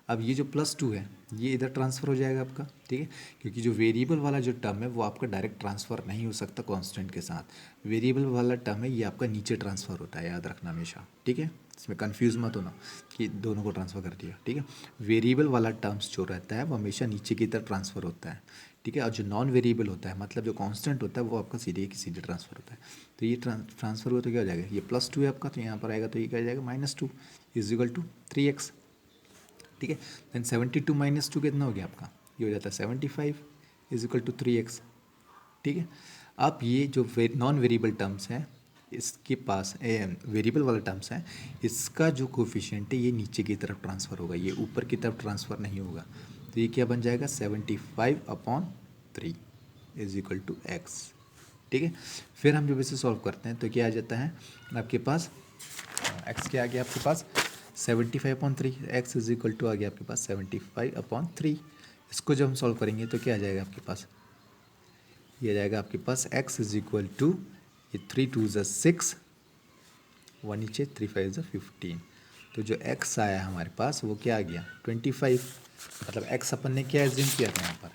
Speaker 1: अब ये जो +2 है ये इधर ट्रांसफ़र हो जाएगा आपका। ठीक है, क्योंकि जो वेरिएबल वाला जो टर्म है वो आपका डायरेक्ट ट्रांसफ़र नहीं हो सकता कांस्टेंट के साथ, वेरिएबल वाला टर्म है ये आपका नीचे ट्रांसफ़र होता है, याद रखना हमेशा। ठीक है, इसमें कंफ्यूज मत होना कि दोनों को ट्रांसफ़र कर दिया। ठीक है, वेरिएबल वाला टर्म्स जो रहता है वो हमेशा नीचे की तरफ ट्रांसफ़र होता है। ठीक है, और जो नॉन वेरिएबल होता है मतलब जो कांस्टेंट होता है वो आपका सीधे की सीधे ट्रांसफ़र होता है। तो ये ट्रांसफ़र हुआ तो क्या हो जाएगा, ये +2 है आपका, तो यहाँ पर आएगा तो ये क्या हो जाएगा -2 इज इक्वल टू 3x। ठीक है, देन 72 - 2 कितना हो गया आपका, ये हो जाता है 75 इज इक्वल टू 3x। ठीक है, अब ये जो नॉन वेरिएबल टर्म्स हैं इसके पास वेरिएबल वाला टर्म्स है, इसका जो कोफिशिएंट है ये नीचे की तरफ ट्रांसफ़र होगा, ये ऊपर की तरफ ट्रांसफ़र नहीं होगा। तो ये क्या बन जाएगा 75/3 इज इक्वल टू x। ठीक है, फिर हम जब इसे सॉल्व करते हैं तो क्या आ जाता है आपके पास, x क्या आ गया आपके पास 75/3, x इज इक्वल टू आ गया आपके पास 75/3। इसको जब हम सॉल्व करेंगे तो क्या आ जाएगा आपके पास, ये आ जाएगा आपके पास x इज इक्वल टू, ये 3 2 ज़ा 6, 1 नीचे 3 5 ज़ा 15, तो जो x आया हमारे पास वो क्या आ गया 25। मतलब x अपन ने क्या एज्यूम किया था यहाँ पर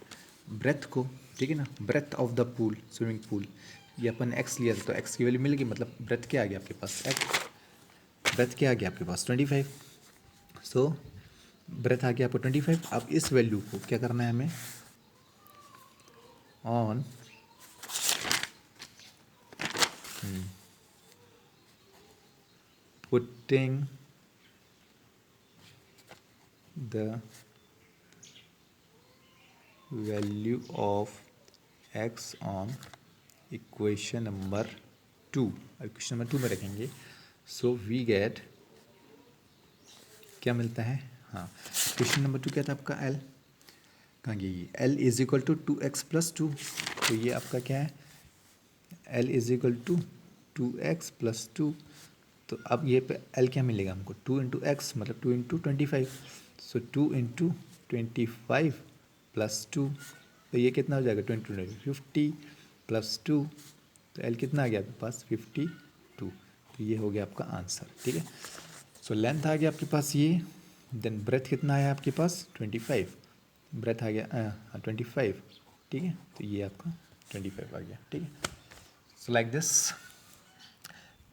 Speaker 1: ब्रेथ को। ठीक है ना, breadth of the pool, swimming pool, ये अपन x लिया था तो x की वैल्यू मिल गई, मतलब ब्रेथ क्या आ गया आपके पास x, ब्रेथ क्या आ गया आपके पास 25। सो ब्रेथ आ गया आपको 25। अब इस वैल्यू को क्या करना है हमें, on putting the value of x on equation number 2, equation number 2 में रखेंगे। सो वी गेट, क्या मिलता है, हाँ क्वेश्चन नंबर 2 क्या था आपका L, कहाँ गई, L is equal to 2x+2, तो ये आपका क्या है L is equal to 2x+2। तो अब ये पे L क्या मिलेगा हमको 2 इंटू एक्स मतलब 2 इंटू 25, सो 2 इंटू 25 + 2, तो ये कितना हो जाएगा 20 50 + 2, तो L कितना आ गया आपके पास 52, तो ये हो गया आपका आंसर। ठीक है, सो लेंथ आ गया आपके पास ये, देन ब्रेथ कितना आया आपके पास 25, ब्रेथ आ गया 25। ठीक है, तो ये आपका 25 आ गया। ठीक है, so like this.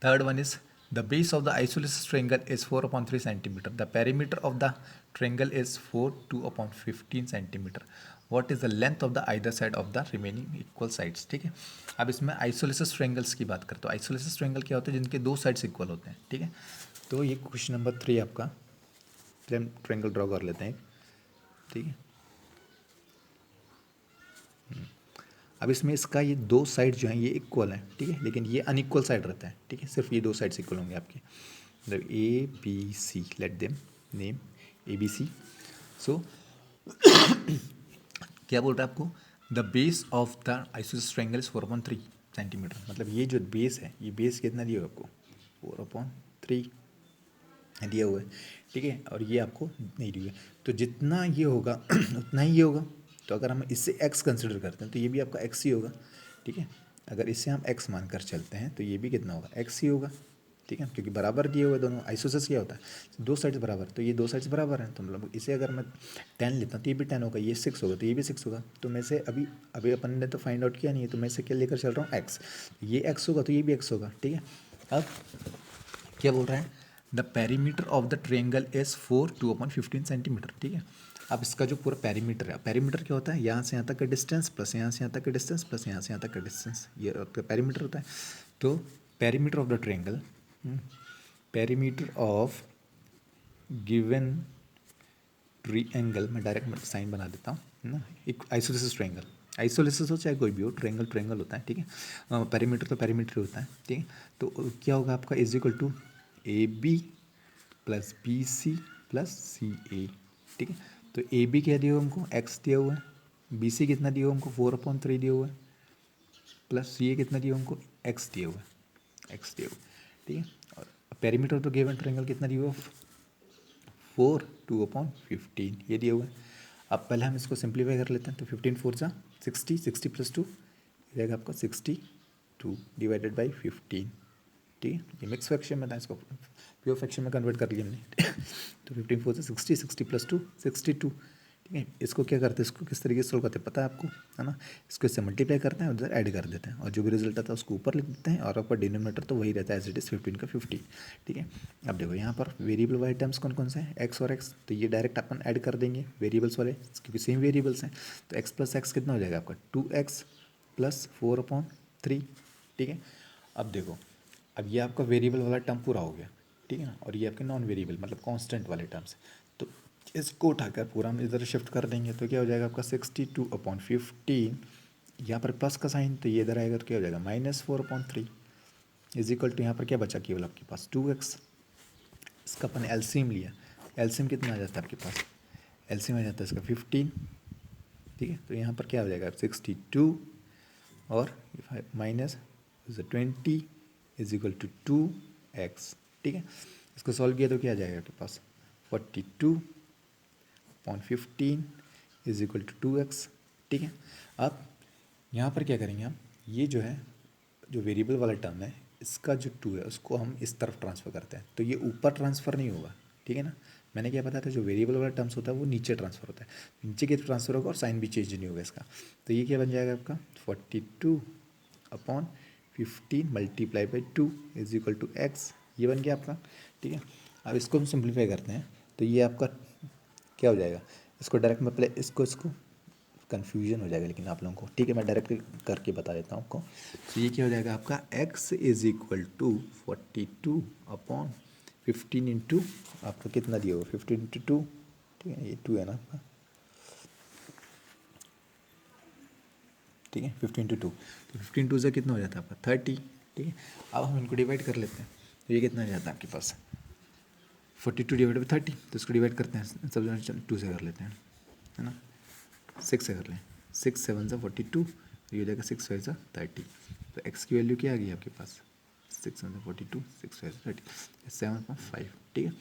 Speaker 1: Third one is the base of the isosceles triangle is 4/3 centimeter. The perimeter of the triangle is 2/15 centimeter. What is the length of the either side of the remaining equal sides? ठीक है, अब इसमें isosceles triangles की बात करते हो। Isosceles triangle क्या होते हैं, जिनके दो साइड्स इक्वल होते हैं। ठीक है, तो ये क्वेश्चन नंबर 3 आपका ट्रायंगल ड्रॉ कर लेते हैं। ठीक है, अब इसमें इसका ये दो साइड जो हैं ये इक्वल हैं, ठीक है, लेकिन ये अनइक्वल साइड रहता है, ठीक है, सिर्फ ये दो साइड्स इक्वल होंगे आपके, मतलब A B C, let them name A B C. So क्या बोल रहा है आपको, the base of the isosceles triangle is 4/3 centimetre, मतलब ये जो बेस है, ये बेस कितना दिया हुआ आपको 4/3 दिया हुआ है, ठीक है, और ये आपको नहीं दिया, तो जितना ये होगा उतना ही ये होगा। तो अगर हम इससे x कंसिडर करते हैं तो ये भी आपका x ही होगा, ठीक है, अगर इससे हम x मानकर चलते हैं तो ये भी कितना होगा x ही होगा, ठीक है, क्योंकि बराबर दिए हुए दोनों। आइसोसेलेस क्या होता है, दो साइड्स बराबर, तो ये दो साइड्स बराबर हैं, तो मतलब इसे अगर मैं 10 लेता हूँ तो ये भी 10 होगा, ये 6 होगा तो ये भी 6 होगा। तो मैं से अभी अभी अपन ने तो फाइंड आउट किया नहीं है, तो मैं से क्या लेकर चल रहा हूँ x, ये x होगा तो ये भी x होगा, ठीक है। अब क्या बोल रहा है, the perimeter of the triangle is 4/2/15 centimetre, ठीक है। अब इसका जो पूरा पेरीमीटर है, पेरीमीटर क्या होता है, यहाँ से यहाँ तक का डिस्टेंस प्लस यहाँ से यहाँ तक का डिस्टेंस प्लस यहाँ से यहाँ तक का डिस्टेंस, ये पेरीमीटर होता है। तो perimeter of the triangle, perimeter of given triangle, मैं डायरेक्ट साइन बना देता हूँ ना, एक आइसोसेलेस ट्रायंगल, आइसोसेलेस हो चाहे कोई भी हो, ट्रायंगल ट्रायंगल होता है, ठीक है, पेरीमीटर तो पेरीमीटर होता है, ठीक है। तो क्या होगा आपका is equal to A B plus B C plus C A, ठीक है। तो ए बी क्या दिया हुआ हमको, एक्स दिया हुआ है, बी सी कितना दिया हुआ हमको 4/3 दिया हुआ है, प्लस सी ए कितना दिया हमको एक्स दिया हुआ है, एक्स दिया हुआ है, ठीक है। और पेरीमीटर तो गिवन ट्रायंगल कितना दिया हुआ 4/2/15 ये दिया हुआ है। अब पहले हम इसको सिंप्लीफाई कर लेते हैं, तो 15 4 जा 60, 60 + 2 जाएगा आपका 62 डिवाइडेड बाई 15, ठीक है। ये मिक्स फ्रैक्शन में था, इसको प्योर फ्रैक्शन में कन्वर्ट कर लिया हमने तो 15 4 से 60, 60 + 2 62, ठीक है। इसको क्या करते हैं, इसको किस तरीके से सोल्व करते हैं पता है आपको, है ना, इसको इससे मल्टीप्लाई करते हैं, उधर ऐड कर देते हैं, और जो भी रिजल्ट आता है उसको ऊपर लिख देते हैं, और आपका डिनोमिनेटर तो वही रहता है एज इट इज़ 15 का 50, ठीक है। अब देखो यहाँ पर वेरिएबल वाले टर्म्स कौन कौन से हैं, एक्स और एक्स, तो ये डायरेक्ट अपन ऐड कर देंगे वेरिएबल्स वाले, क्योंकि सेम वेरिएबल्स हैं। तो एक्स प्लस एक्स कितना हो जाएगा आपका 2x + 4/3, ठीक है। अब देखो, अब ये आपका वेरिएबल वाला टर्म पूरा हो गया, ठीक है ना, और ये आपके नॉन वेरिएबल मतलब कांस्टेंट वाले टर्म्स, तो इसको उठाकर पूरा हम इधर शिफ्ट कर देंगे, तो क्या हो जाएगा आपका 62/15, यहाँ पर प्लस का साइन, तो ये इधर आएगा तो क्या हो जाएगा -4/3 इज इक्वल टू, यहाँ पर क्या बचा केवल आपके पास 2x, इसका अपन एलसीएम लिया, एलसीएम कितना आ जाता है आपके पास, एलसीएम आ जाता है इसका 15, ठीक है। तो यहाँ पर क्या हो जाएगा 62 और -20 इज इक्वल टू 2x, ठीक है। इसको सॉल्व किया तो क्या आ जाएगा आपके पास 42/15 इज इक्वल टू 2x, ठीक है। अब यहाँ पर क्या करेंगे हम, ये जो है जो वेरिएबल वाला टर्म है, इसका जो 2 है उसको हम इस तरफ ट्रांसफ़र करते हैं, तो ये ऊपर ट्रांसफ़र नहीं होगा, ठीक है ना। मैंने क्या बताया था, जो वेरिएबल वाला टर्म्स होता है वो नीचे ट्रांसफ़र होता है, नीचे की ट्रांसफ़र होगा और साइन भी चेंज नहीं होगा इसका। तो ये क्या बन जाएगा आपका 42/15 multiply by 2 is equal to x, ये बन गया आपका, ठीक है। अब इसको हम सिंप्लीफाई करते हैं, तो ये आपका क्या हो जाएगा, इसको डायरेक्ट मैं पहले इसको कन्फ्यूजन हो जाएगा लेकिन आप लोगों को, ठीक है, मैं डायरेक्ट करके बता देता हूँ आपको। तो ये क्या हो जाएगा आपका x is equal to 42/15 into आपका कितना दिया होगा 15 × 2, ठीक है, ये 2 है ना आपका, ठीक है, 15 × 2, तो 15 2 से कितना हो जाता है आपका 30, ठीक है। अब हम इनको डिवाइड कर लेते हैं, तो ये कितना आ जाता है आपके पास 42 डिवाइड बाई 30, तो इसको डिवाइड करते हैं, सब 2 से कर लेते हैं, है ना, 6 से कर लें, 6 7 से 42, तो ये हो जाएगा 6 5 से 30, तो x की वैल्यू क्या आ गई आपके पास 6 7 से 42, 6 5 से 30, 7.5, ठीक है।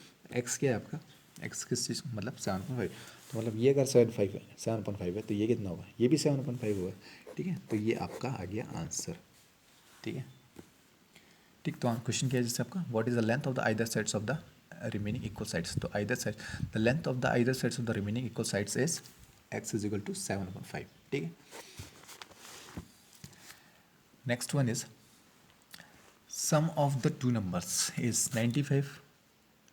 Speaker 1: x क्या है आपका, x किस चीज़ मतलब 7.5, तो मतलब ये अगर 7.5 है तो ये कितना होगा, ये भी 7.5 होगा, ठीक है। तो ये आपका आ गया आंसर, ठीक है, ठीक। तो क्वेश्चन क्या है जैसे आपका, what is the length of the either sides of the remaining equal sides, तो either side the length of the either sides of the remaining equal sides is x is equal to 7/5, ठीक है। Next one is sum of the two numbers is 95,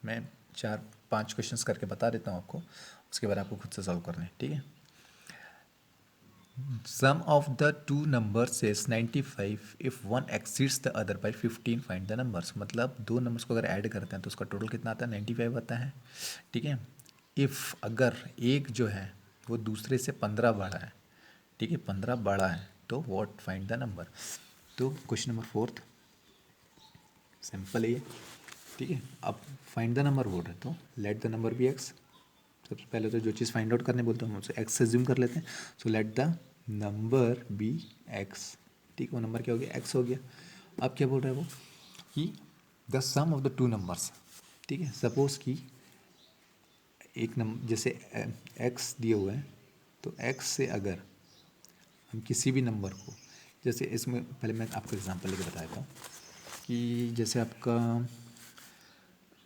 Speaker 1: मैं 4-5 questions करके बता देता हूँ आपको, उसके बाद आपको खुद से सॉल्व करना है, ठीक है। Sum of the two numbers is 95 if one exceeds the other by 15 find the numbers, मतलब दो नंबर्स को अगर ऐड करते हैं तो उसका टोटल कितना आता है 95 आता है, ठीक है। इफ़ अगर एक जो है वो दूसरे से 15 बड़ा है, ठीक है, 15 बड़ा है, तो व्हाट फाइंड द नंबर। तो क्वेश्चन नंबर 4 सिंपल है ये, ठीक है। अब फाइंड द नंबर बोल रहे तो let the number be x. सबसे पहले तो जो चीज़ फाइंड आउट करने बोलते हैं हम उसे एक्स एज्यूम कर लेते हैं। So let the number be x, ठीक है। वो नंबर क्या हो गया, एक्स हो गया। अब क्या बोल रहा है वो कि the sum of the two numbers, ठीक है। सपोज कि एक नंबर जैसे एक्स दिया हुआ है, तो एक्स से अगर हम किसी भी नंबर को, जैसे इसमें पहले मैं आपको एग्जांपल लेके बता देता हूँ कि जैसे आपका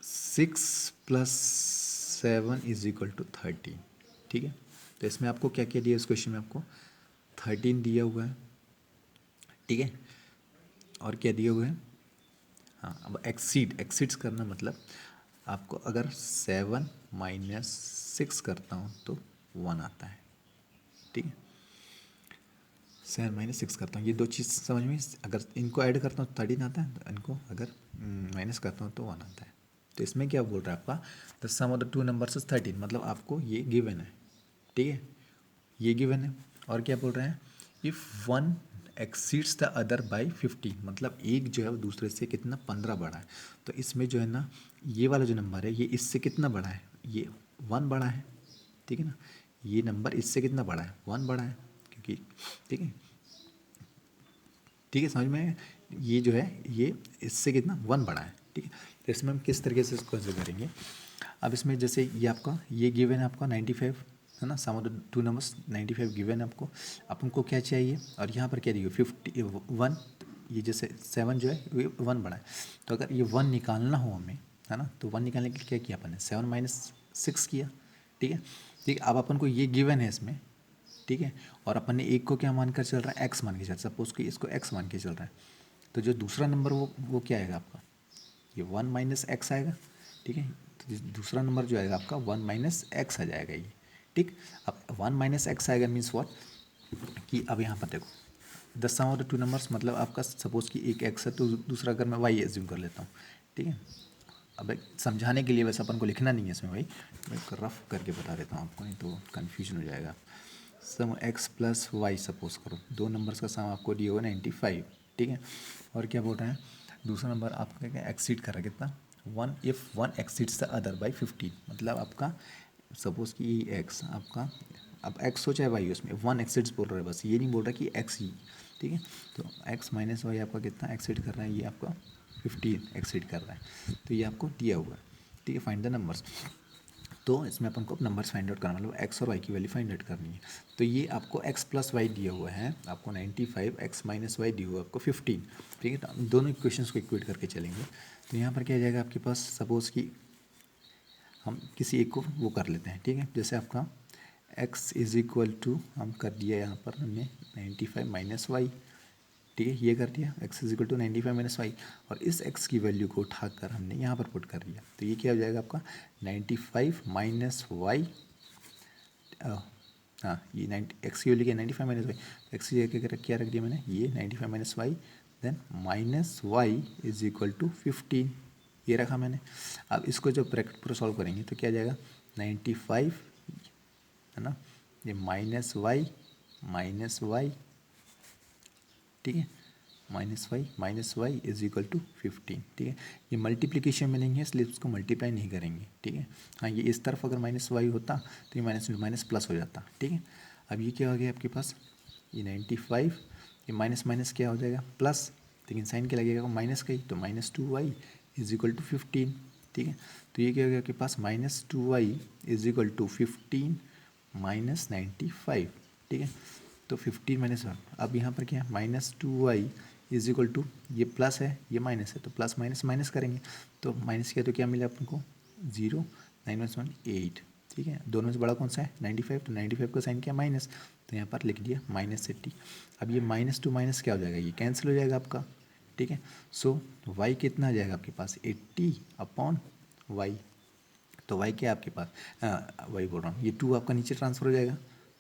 Speaker 1: 6+7 = 13, ठीक है। तो इसमें आपको क्या क्या दिया, इस क्वेश्चन में आपको 13 दिया हुआ है, ठीक है। और क्या दिया हुआ है, हाँ। अब एक्सीड्स करना मतलब आपको अगर 7 - 6 करता हूँ तो 1 आता है, ठीक है। 7 - 6 करता हूँ, ये दो चीज़ समझ में। अगर इनको ऐड करता हूँ तो 13 आता है, तो इनको अगर माइनस करता हूँ तो 1 आता है। तो इसमें क्या बोल रहा है आपका, the sum of the two numbers is 13, मतलब आपको ये गिवन है, ठीक है। ये गिवन है। और क्या बोल रहे हैं, if one exceeds the other by 15, मतलब एक जो है वो दूसरे से कितना 15 बड़ा है। तो इसमें जो है ना, ये वाला जो नंबर है ये इससे कितना बड़ा है, ये 1 बड़ा है, ठीक है ना। ये नंबर इससे कितना बड़ा है, 1 बड़ा है, क्योंकि ठीक है, ठीक है, समझ में आया? ये जो है ये इससे कितना 1 बड़ा है, ठीक है। तो इसमें हम किस तरीके से इसको कंसिडर करेंगे। अब इसमें जैसे ये आपका ये गिवन है आपका 95, है ना। Sum of the two numbers 95 given है आपको। अब उनको क्या चाहिए, और यहाँ पर क्या दिया 51, ये जैसे 7 जो है ये 1 बड़ा है। तो अगर ये 1 निकालना हो हमें, है ना, तो 1 निकालने के लिए क्या किया अपन ने, 7 - 6 किया, ठीक है। ठीक है, अब अपन को ये गिवन है इसमें, ठीक है। और अपन ने एक को क्या मानकर चल रहा है, एक्स मान के चल, सपोज कि इसको एक्स मान के चल रहा है। तो जो दूसरा नंबर वो क्या आएगा आपका, ये 1 - x आएगा, ठीक है। तो दूसरा नंबर जो आएगा आपका 1 - x आ जाएगा ये, ठीक। अब 1 - x आएगा मीन्स व्हाट, कि अब यहाँ पर देखो the sum of the two numbers, मतलब आपका सपोज कि एक x है तो दूसरा अगर मैं y एज्यूम कर लेता हूँ, ठीक है। अब एक समझाने के लिए वैसे अपन को लिखना नहीं है इसमें भाई, मैं रफ करके बता देता हूँ आपको, नहीं तो कन्फ्यूजन हो जाएगा। सम x + y सपोज करो, दो नंबर्स का सम आपको दिया हुआ 95, ठीक है। और क्या बोल रहे हैं, दूसरा नंबर आपका क्या एक्सीड कर रहा है कितना 1, if 1 exceeds the other by 15, मतलब आपका सपोज कि x आपका, अब x हो चाहे y हो, उसमें 1 एक्सीड्स बोल रहा है, बस ये नहीं बोल रहा कि x ही, ठीक है। तो x - y आपका कितना एक्सीड कर रहा है, ये आपका 15 एक्सीड कर रहा है। तो ये आपको दिया हुआ है, ठीक है। फाइंड द नंबर्स, तो इसमें अपन को नंबर्स फाइंड आउट करना, मतलब x और y की वैल्यू फाइंड आउट करनी है। तो ये आपको x + y दिया हुआ है, आपको 95, x - y दिया हुआ है आपको 15, ठीक है। तो दोनों इक्वेशंस को इक्वेट करके चलेंगे। तो यहाँ पर क्या आ जाएगा आपके पास, सपोज कि हम किसी एक को वो कर लेते हैं, ठीक है। जैसे आपका x = हम कर दिया यहाँ पर हमने 95 - y, ठीक है, ये कर दिया x = 95 - y, और इस x की वैल्यू को उठाकर हमने यहाँ पर पुट कर दिया। तो ये क्या हो जाएगा आपका 95 - y, हाँ ये 90 x की वैल्यू क्या 95 - y, x की जगह क्या रख दिया मैंने, ये 95 - y, देन -y = 15, ये रखा मैंने। अब इसको जब ब्रैकेट पूरा सॉल्व करेंगे तो क्या आ जाएगा 95, है ना, ये -y -y, ठीक है, -y = 15, ठीक है। ये मल्टीप्लिकेशन में नहीं है इसलिए उसको मल्टीप्लाई नहीं करेंगे, ठीक है। हाँ ये इस तरफ अगर -y होता तो ये माइनस प्लस हो जाता, ठीक है। अब ये क्या हो गया आपके पास, ये 95, ये माइनस माइनस क्या हो जाएगा प्लस, लेकिन साइन क्या लगेगा माइनस का ही, तो -2y = 15, ठीक है। तो ये क्या हो गया आपके पास -2y = 15 - 95, ठीक है। तो 15 - 1, अब यहाँ पर क्या है -2y = ये प्लस है ये माइनस है, तो प्लस माइनस माइनस करेंगे, तो माइनस किया तो क्या मिला अपन को 0, 9 - 1 8, ठीक है। दोनों में से बड़ा कौन सा है 95, तो 95 का साइन क्या माइनस, तो यहाँ पर लिख दिया -80। अब ये माइनस टू माइनस क्या हो जाएगा, ये कैंसिल हो जाएगा आपका, ठीक है। सो y कितना आ जाएगा आपके पास 80/y, तो y क्या है आपके पास, वही बोल रहा हूँ, ये 2 आपका नीचे ट्रांसफर हो जाएगा,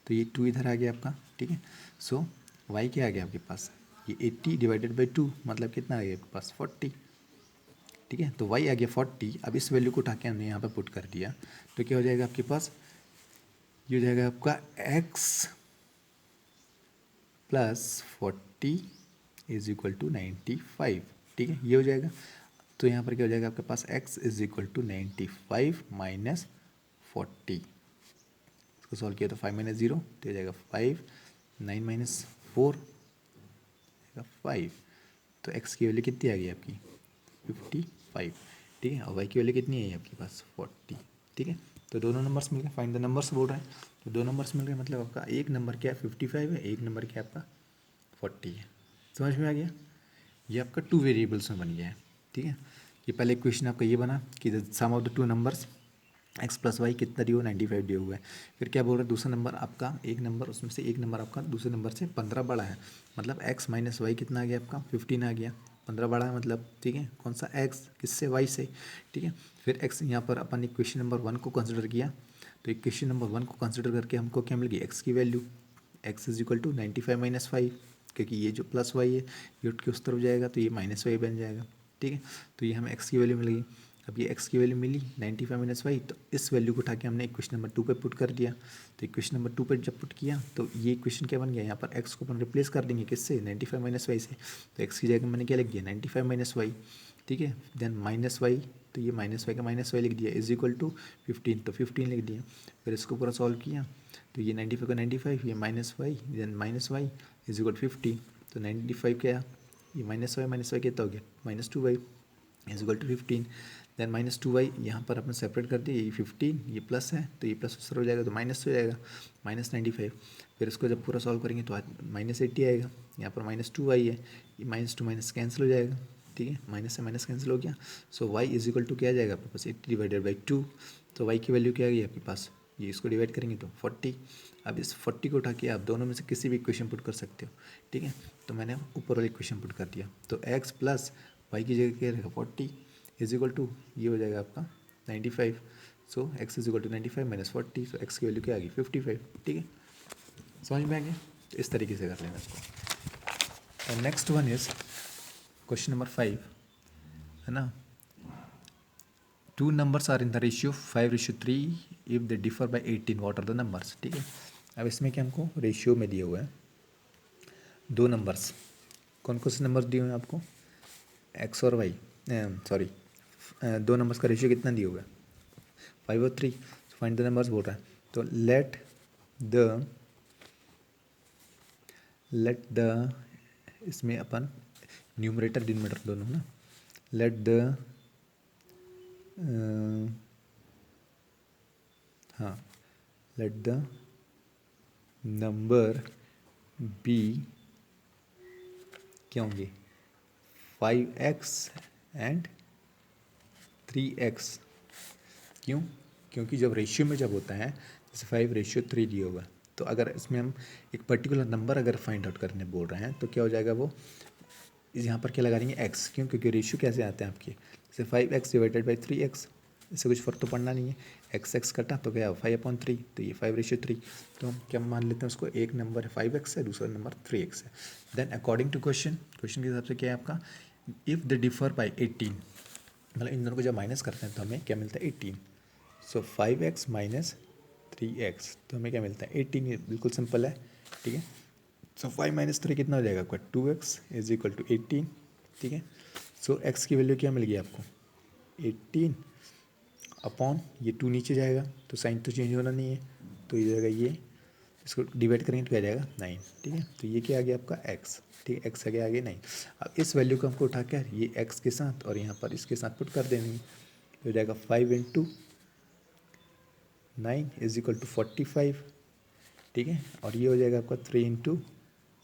Speaker 1: तो ये 2 इधर आ गया आपका, ठीक है। सो y क्या आ गया आपके पास, ये 80 / 2 मतलब कितना आ गया आपके पास 40, ठीक है। तो y आ गया 40। अब इस वैल्यू को उठा के हमने यहाँ पर पुट कर दिया, तो क्या हो जाएगा आपके पास, ये हो जाएगा आपका x plus 40 is equal to 95, ठीक है, ये हो जाएगा। तो यहाँ पर क्या हो जाएगा आपके पास x is equal to 95 minus 40। इसको सॉल्व किया तो 5 माइनस 0 तो हो जाएगा 5, 9 माइनस 4 5। तो x की वैल्यू कितनी आ गई आपकी 55, ठीक है, और y की वैल्यू कितनी है आपके पास 40, ठीक है। तो दोनों नंबर्स मिल गए, फाइंड द नंबर्स बोल रहे हैं, तो दो नंबर्स मिल गए, मतलब आपका एक नंबर क्या है 55 है, एक नंबर क्या है आपका 40 है। समझ में आ गया, ये आपका टू वेरिएबल्स में बन गया है, ठीक है। ये पहले क्वेश्चन आपका ये बना कि the sum of the two numbers x plus y कितना दिया हुआ 95 दिया हुआ है। फिर क्या बोल रहे हैं, दूसरा नंबर आपका एक नंबर, उसमें से एक नंबर आपका दूसरे नंबर से 15 बड़ा है, मतलब x माइनस वाई कितना आ गया आपका 15 आ गया, 15 बड़ा है मतलब, ठीक है, कौन सा x किससे y से, ठीक है। फिर x यहाँ पर अपन इक्वेशन नंबर 1 को कंसिडर किया, तो इक्वेशन नंबर 1 को कंसिडर करके हमको क्या मिल गई x की value, x is equal to 95 minus 5, क्योंकि ये जो प्लस वाई है ये उठ के उस तरफ जाएगा तो ये माइनस वाई बन जाएगा, ठीक है। तो ये हमें x की वैल्यू मिल गई। अब ये x की वैल्यू मिली 95 माइनस वाई, तो इस वैल्यू को उठा के हमने इक्वेशन नंबर 2 पे पुट कर दिया। तो इक्वेशन नंबर 2 पे जब पुट किया तो ये इक्वेशन क्या बन गया, यहाँ पर x को अपन रिप्लेस कर देंगे किससे 95 माइनस वाई से, तो x की जगह मैंने क्या लिख दिया 95 माइनस वाई, ठीक है, देन माइनस वाई, तो ये माइनस वाई का माइनस वाई लिख दिया इज इक्वल टू 15, तो 15 लिख दिया। फिर इसको पूरा सॉल्व किया तो ये 95 का 95, ये minus y then minus y is equal 50, तो 95 क्या, ये माइनस वाई कितना हो गया -2y is equal to 15, then -2y यहाँ पर अपने सेपरेट कर दिया, ये 15 ये प्लस है तो ये प्लस उससे हो जाएगा तो माइनस हो जाएगा -95। फिर इसको जब पूरा सॉल्व करेंगे तो -80 आएगा, यहाँ पर -2y है, ये -2 माइनस कैंसिल हो जाएगा, ठीक है, माइनस से माइनस कैंसिल हो गया। सो y इज इक्वल टू क्या आ जाएगा आपके पास 80 डिवाइडेड बाई 2, तो y की वैल्यू क्या आ गई आपके पास, ये इसको डिवाइड करेंगे तो 40। अब इस 40 को उठा के आप दोनों में से किसी भी इक्वेशन पुट कर सकते हो, ठीक है। तो मैंने ऊपर वाली इक्वेशन पुट कर दिया, तो x प्लस वाई की जगह क्या रहेगा 40 इज इक्वल टू ये हो जाएगा आपका 95। So x is equal to 95 minus 40, तो x की वैल्यू क्या आ गई 55, ठीक है। समझ में आ गया, तो इस तरीके से कर लेना इसको। और next one is question number 5, है ना। Two numbers are in the ratio 5:3 if they differ by 18, what are the numbers, ठीक है। अब इसमें क्या हमको रेशियो में दिया हुआ है दो नंबर्स, कौन कौन से नंबर्स दिए हुए हैं आपको, x और y, सॉरी दो नंबर्स का रेशियो कितना दिया हुआ है 5 और 3, फाइंड द नंबर्स बोल रहा है। तो लेट द इसमें अपन न्यूमरेटर डिनोमिनेटर दोनों ना, लेट द हाँ लेट द नंबर बी क्या होंगे 5x एंड 3x, क्यों, क्योंकि जब रेशियो में जब होता है जैसे 5:3 दिया हुआ है, तो अगर इसमें हम एक पर्टिकुलर नंबर अगर फाइंड आउट करने बोल रहे हैं तो क्या हो जाएगा, वो यहाँ पर क्या लगा देंगे x, क्यों, क्योंकि रेशियो कैसे आते हैं आपके, जैसे 5x डिवाइडेड बाई 3x, इससे कुछ फ़र्क तो पड़ना नहीं है, x कटा तो क्या 5/3, तो ये 5:3, तो हम क्या मान लेते हैं उसको, एक नंबर 5x है दूसरा नंबर 3x है। देन अकॉर्डिंग टू क्वेश्चन के हिसाब से क्या है आपका, इफ़ दे डिफर बाई 18, मतलब इन दोनों को जब माइनस करते हैं तो हमें क्या मिलता है 18, सो 5x माइनस 3x, तो हमें क्या मिलता है 18, ये बिल्कुल सिंपल है, ठीक है। सो 5 माइनस 3 कितना हो जाएगा आपका 2x इज इक्वल टू 18, ठीक है। सो x की वैल्यू क्या मिल गई आपको 18 अपॉन ये 2 नीचे जाएगा तो साइन तो चेंज होना नहीं है, तो ये जाएगा ये, इसको डिवाइड करेंगे तो क्या जाएगा 9, ठीक है। तो ये क्या आ गया आपका x, ठीक है, x आगे आगे 9। अब इस वैल्यू को हमको उठा कर ये x के साथ और यहाँ पर इसके साथ पुट कर देंगे, तो हो जाएगा 5 × 9 इज इक्वल टू 45, ठीक है, और ये हो जाएगा आपका 3 ×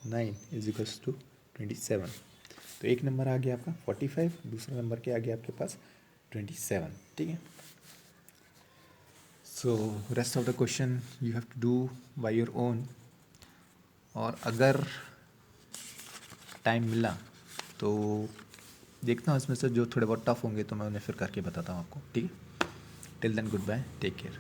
Speaker 1: 9 इज इक्वल्स टू 27। तो एक नंबर आ गया आपका 45, दूसरा नंबर क्या आ गया आपके पास 27, ठीक है। So rest of the question you have to do by your own, और अगर टाइम मिला तो देखता हूँ इसमें से जो थोड़े बहुत टफ होंगे तो मैं उन्हें फिर करके बताता हूँ आपको, ठीक है। Till then goodbye, take care.